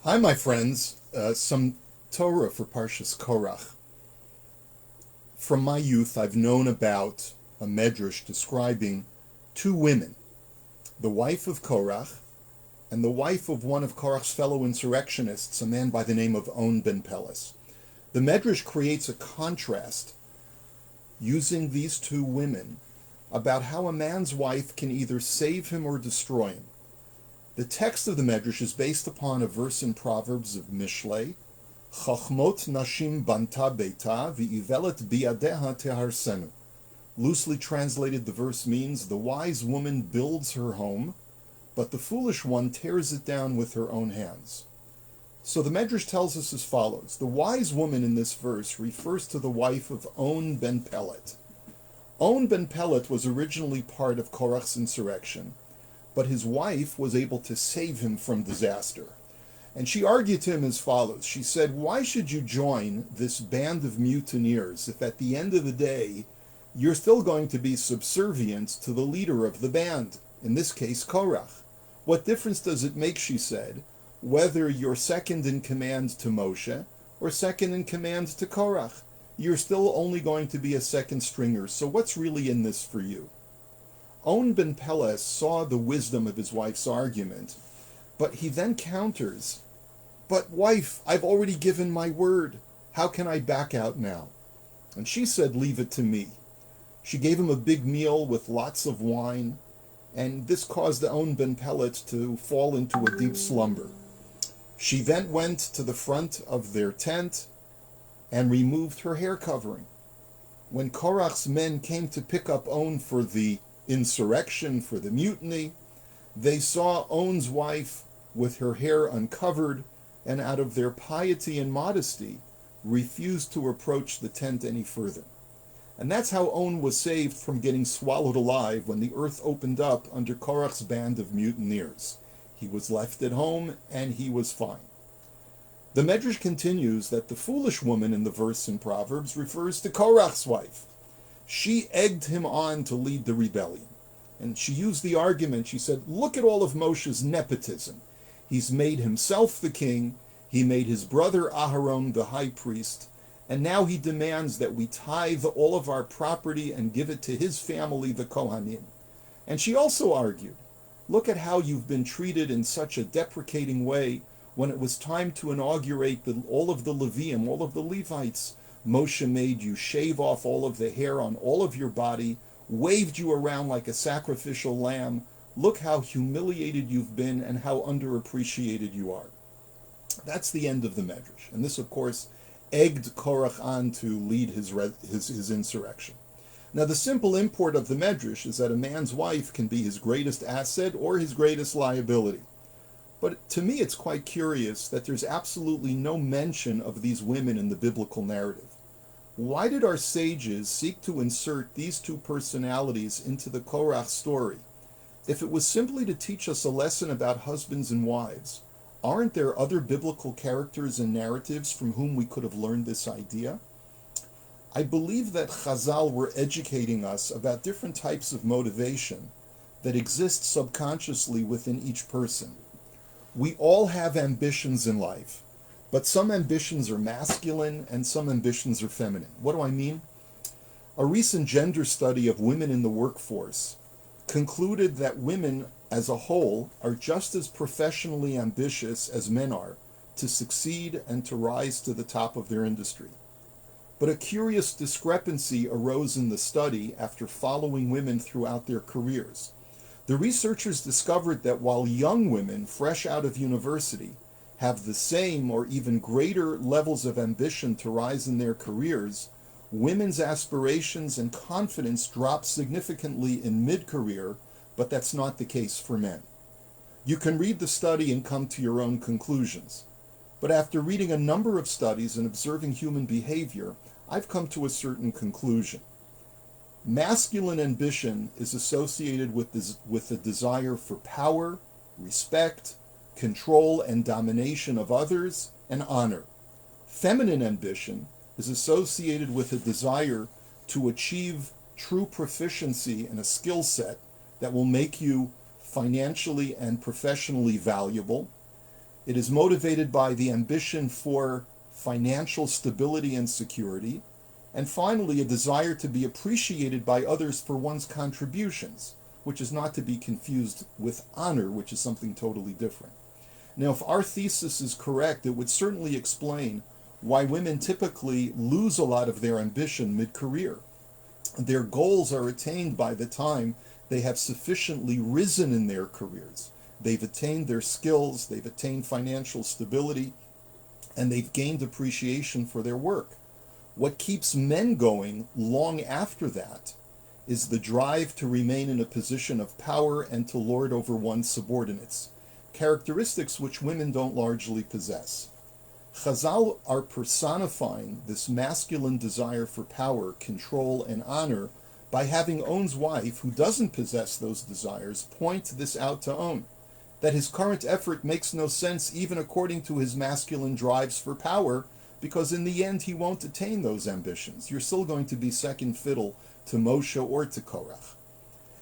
Hi, my friends. Some Torah for Parshas Korach. From my youth, I've known about a medrash describing two women, the wife of Korach and the wife of one of Korach's fellow insurrectionists, a man by the name of On ben Peles. The medrash creates a contrast using these two women about how a man's wife can either save him or destroy him. The text of the Medrash is based upon a verse in Proverbs of Mishlei, Chachmot nashim banta beita v'ivelet biadeha teharsenu. Loosely translated, the verse means, the wise woman builds her home, but the foolish one tears it down with her own hands. So the Medrash tells us as follows. The wise woman in this verse refers to the wife of On ben Pelet. On ben Pelet was originally part of Korach's insurrection, but his wife was able to save him from disaster. And she argued to him as follows. She said, why should you join this band of mutineers if at the end of the day you're still going to be subservient to the leader of the band, in this case Korach? What difference does it make, she said, whether you're second in command to Moshe or second in command to Korach? You're still only going to be a second stringer, so what's really in this for you? On ben Peles saw the wisdom of his wife's argument, but he then counters, but wife, I've already given my word. How can I back out now? And she said, leave it to me. She gave him a big meal with lots of wine, and this caused On ben Pelet to fall into a deep slumber. She then went to the front of their tent and removed her hair covering. When Korach's men came to pick up On for the insurrection, for the mutiny, they saw On's wife with her hair uncovered, and out of their piety and modesty refused to approach the tent any further. And that's how On was saved from getting swallowed alive when the earth opened up under Korach's band of mutineers. He was left at home and he was fine. The Medrash continues that the foolish woman in the verse in Proverbs refers to Korach's wife. She egged him on to lead the rebellion. And she used the argument, she said, look at all of Moshe's nepotism. He's made himself the king, he made his brother Aharon the high priest, and now he demands that we tithe all of our property and give it to his family, the Kohanim. And she also argued, look at how you've been treated in such a deprecating way when it was time to inaugurate all of the Levium, all of the Levites. Moshe made you shave off all of the hair on all of your body, waved you around like a sacrificial lamb. Look how humiliated you've been and how underappreciated you are. That's the end of the Medrash. And this, of course, egged Korach on to lead his insurrection. Now, the simple import of the Medrash is that a man's wife can be his greatest asset or his greatest liability. But to me, it's quite curious that there's absolutely no mention of these women in the biblical narrative. Why did our sages seek to insert these two personalities into the Korach story? If it was simply to teach us a lesson about husbands and wives, aren't there other biblical characters and narratives from whom we could have learned this idea? I believe that Chazal were educating us about different types of motivation that exist subconsciously within each person. We all have ambitions in life, but some ambitions are masculine and some ambitions are feminine. What do I mean? A recent gender study of women in the workforce concluded that women as a whole are just as professionally ambitious as men are to succeed and to rise to the top of their industry. But a curious discrepancy arose in the study after following women throughout their careers. The researchers discovered that while young women fresh out of university have the same or even greater levels of ambition to rise in their careers, women's aspirations and confidence drop significantly in mid-career, but that's not the case for men. You can read the study and come to your own conclusions. But after reading a number of studies and observing human behavior, I've come to a certain conclusion. Masculine ambition is associated with the desire for power, respect, control and domination of others, and honor. Feminine ambition is associated with a desire to achieve true proficiency in a skill set that will make you financially and professionally valuable. It is motivated by the ambition for financial stability and security, and finally, a desire to be appreciated by others for one's contributions, which is not to be confused with honor, which is something totally different. Now, if our thesis is correct, it would certainly explain why women typically lose a lot of their ambition mid-career. Their goals are attained by the time they have sufficiently risen in their careers. They've attained their skills, they've attained financial stability, and they've gained appreciation for their work. What keeps men going long after that is the drive to remain in a position of power and to lord over one's subordinates, characteristics which women don't largely possess. Chazal are personifying this masculine desire for power, control, and honor by having On's wife, who doesn't possess those desires, point this out to On, that his current effort makes no sense even according to his masculine drives for power, because in the end he won't attain those ambitions. You're still going to be second fiddle to Moshe or to Korach.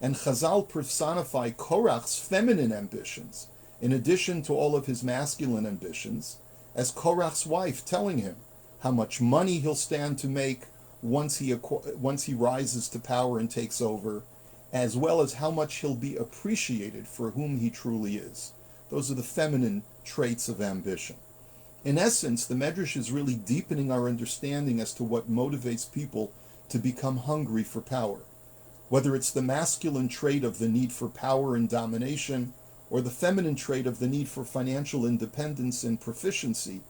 And Chazal personify Korach's feminine ambitions, in addition to all of his masculine ambitions, as Korach's wife, telling him how much money he'll stand to make once he rises to power and takes over, as well as how much he'll be appreciated for whom he truly is. Those are the feminine traits of ambition. In essence, the Medrash is really deepening our understanding as to what motivates people to become hungry for power. Whether it's the masculine trait of the need for power and domination, or the feminine trait of the need for financial independence and proficiency,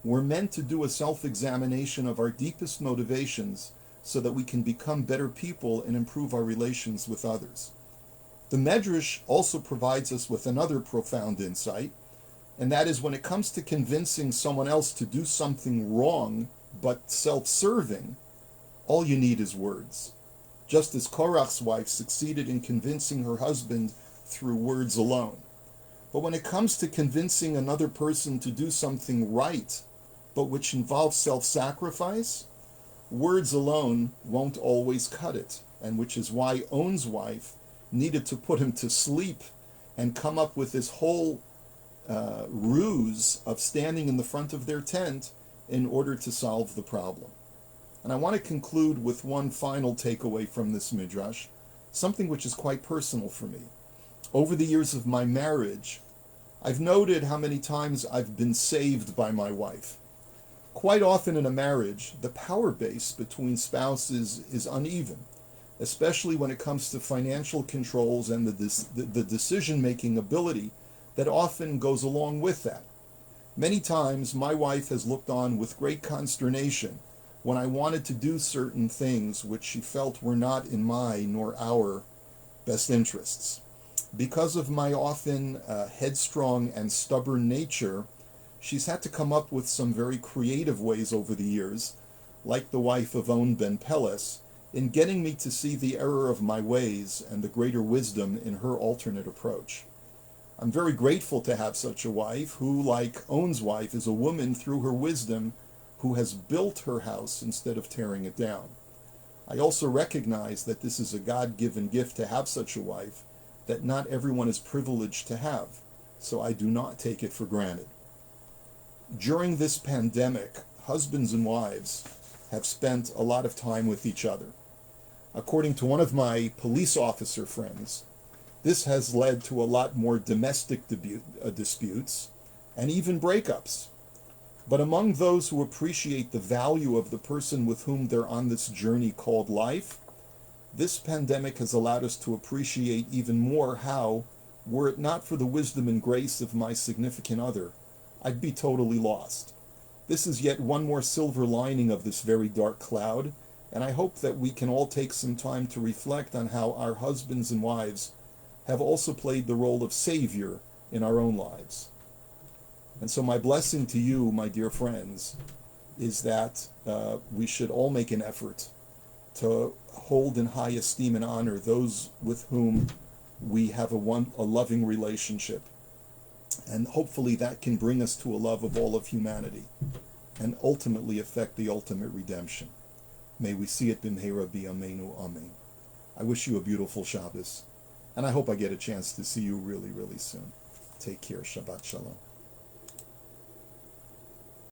we're meant to do a self-examination of our deepest motivations so that we can become better people and improve our relations with others. The Medrash also provides us with another profound insight, and that is when it comes to convincing someone else to do something wrong but self-serving, all you need is words. Just as Korach's wife succeeded in convincing her husband through words alone. But when it comes to convincing another person to do something right, but which involves self-sacrifice, words alone won't always cut it, and which is why On's wife needed to put him to sleep and come up with this whole ruse of standing in the front of their tent in order to solve the problem. And I want to conclude with one final takeaway from this midrash, something which is quite personal for me. Over the years of my marriage, I've noted how many times I've been saved by my wife. Quite often in a marriage, the power base between spouses is uneven, especially when it comes to financial controls and the decision-making ability that often goes along with that. Many times, my wife has looked on with great consternation when I wanted to do certain things which she felt were not in my nor our best interests. Because of my often headstrong and stubborn nature, she's had to come up with some very creative ways over the years, like the wife of On ben Peles, in getting me to see the error of my ways and the greater wisdom in her alternate approach. I'm very grateful to have such a wife who, like On's wife, is a woman through her wisdom who has built her house instead of tearing it down. I also recognize that this is a God-given gift to have such a wife that not everyone is privileged to have, so I do not take it for granted. During this pandemic, husbands and wives have spent a lot of time with each other. According to one of my police officer friends, this has led to a lot more domestic disputes and even breakups. But among those who appreciate the value of the person with whom they're on this journey called life, this pandemic has allowed us to appreciate even more how, were it not for the wisdom and grace of my significant other, I'd be totally lost. This is yet one more silver lining of this very dark cloud, and I hope that we can all take some time to reflect on how our husbands and wives have also played the role of savior in our own lives. And so my blessing to you, my dear friends, is that we should all make an effort to hold in high esteem and honor those with whom we have a loving relationship. And hopefully that can bring us to a love of all of humanity and ultimately affect the ultimate redemption. May we see it b'mheira b'yameinu, amen. I wish you a beautiful Shabbos, and I hope I get a chance to see you really, really soon. Take care. Shabbat Shalom.